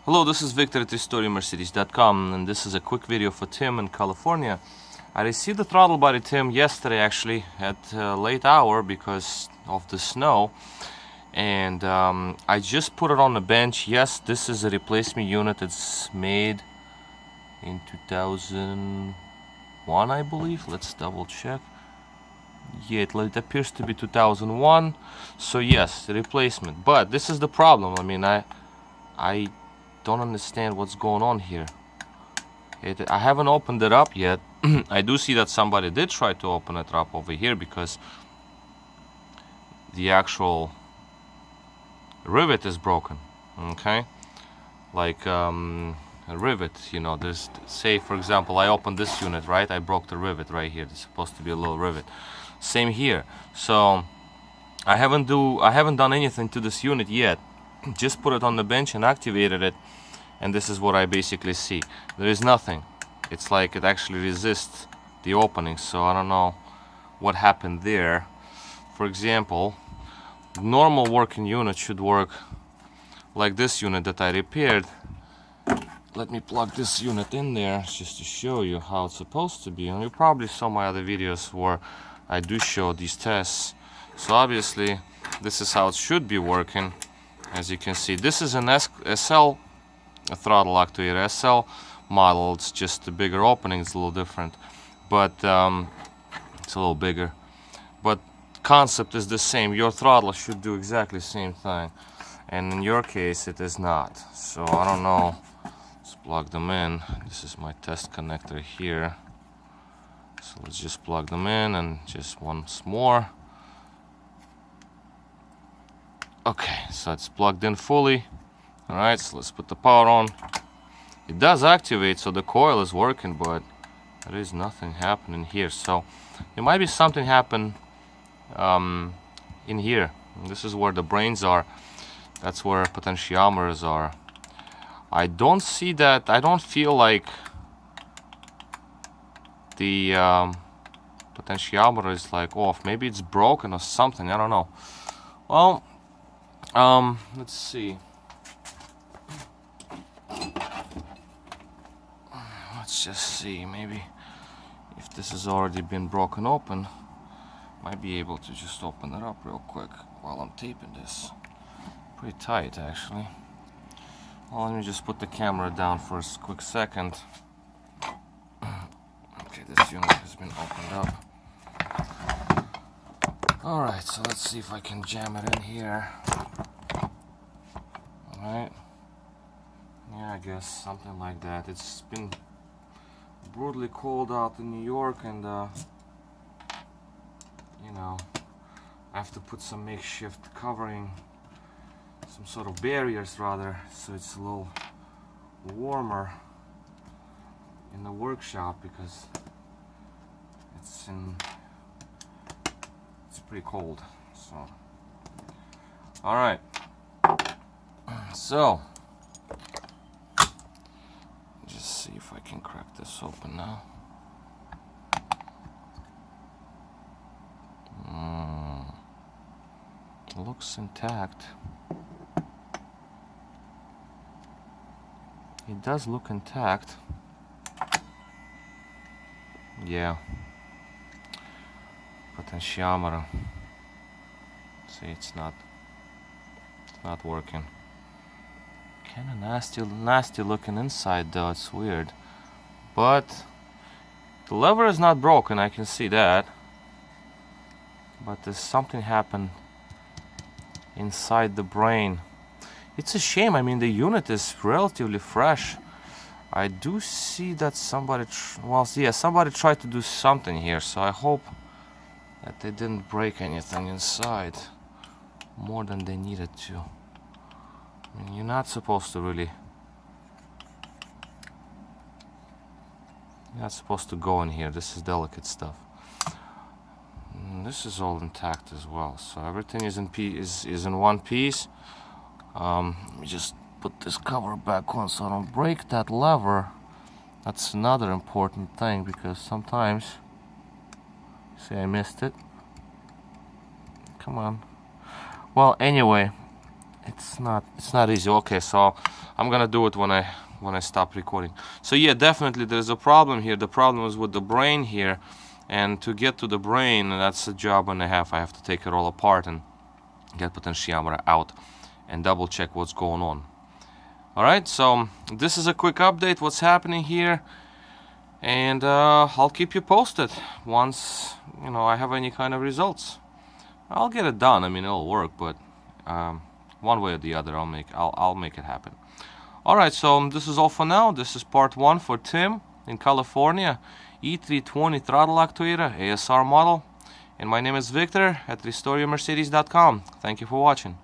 Hello, this is Victor at throttle and this is a quick video for Tim in California. I received the throttle body, Tim, yesterday actually at a late hour because of the snow, and I just put it on the bench. Yes, this is a replacement unit. It's made in 2001, I believe. Let's double check. Yeah, it appears to be 2001, so yes, replacement. But this is the problem. I mean, I don't understand what's going on here. I haven't opened it up yet. I do see that somebody did try to open it up over here because the actual rivet is broken. Okay, like a rivet, you know, there's, say for example, I opened this unit, right? I broke the rivet right here. There's supposed to be a little rivet. Same here. So I haven't done anything to this unit yet. Just put it on the bench and activated it, and this is what I basically see. There is nothing. It's like it actually resists the opening, so I don't know what happened there. For example, normal working unit should work like this unit that I repaired. Let me plug this unit in there just to show you how it's supposed to be. And you probably saw my other videos where I do show these tests. So obviously this is how it should be working. As you can see, this is an SL throttle actuator, SL model. It's just a bigger opening, it's a little different, but it's a little bigger, but concept is the same. Your throttle should do exactly the same thing, and in your case it is not. So I don't know. Let's plug them in. This is my test connector here, so let's just plug them in and just once more. Okay, so it's plugged in fully. Alright, so let's put the power on. It does activate, so the coil is working, but there is nothing happening here. So there might be something happen in here. And this is where the brains are. That's where potentiometers are. I don't see that. I don't feel like the potentiometer is like off. Maybe it's broken or something. I don't know. Well, let's see. Let's just see. Maybe if this has already been broken open, might be able to just open it up real quick while I'm taping this. Pretty tight, actually. Well, let me just put the camera down for a quick second. Okay, this unit has been opened up. Alright, so let's see if I can jam it in here. Alright. Yeah, I guess something like that. It's been brutally cold out in New York, and you know, I have to put some makeshift covering, some sort of barriers rather, so it's a little warmer in the workshop because it's pretty cold. So alright, so just see if I can crack this open now. Looks intact. It does look intact. Yeah. Potentiometer. See, it's not working. Kind of nasty looking inside though. It's weird, but the lever is not broken. I can see that, but there's something happened inside the brain. It's a shame. I mean, the unit is relatively fresh. I do see that somebody somebody tried to do something here, so I hope that they didn't break anything inside more than they needed to. I mean, you're not supposed to really, you're not supposed to go in here. This is delicate stuff. And this is all intact as well, so everything is in one piece. Let me just put this cover back on so I don't break that lever. That's another important thing, because sometimes, see, I missed it. Come on. Well, anyway, it's not easy. Okay, so I'm gonna do it when I stop recording. So yeah, definitely there's a problem here. The problem is with the brain here, and to get to the brain, that's a job and a half. I have to take it all apart and get potentiometer out and double check what's going on. Alright, so this is a quick update what's happening here, and I'll keep you posted once I have any kind of results. I'll get it done. I mean, it'll work, but one way or the other, I'll make it happen. Alright, so this is all for now. This is part 1 for Tim in California, E320 throttle actuator, ASR model. And my name is Victor at RestoreYourMercedes.com. Thank you for watching.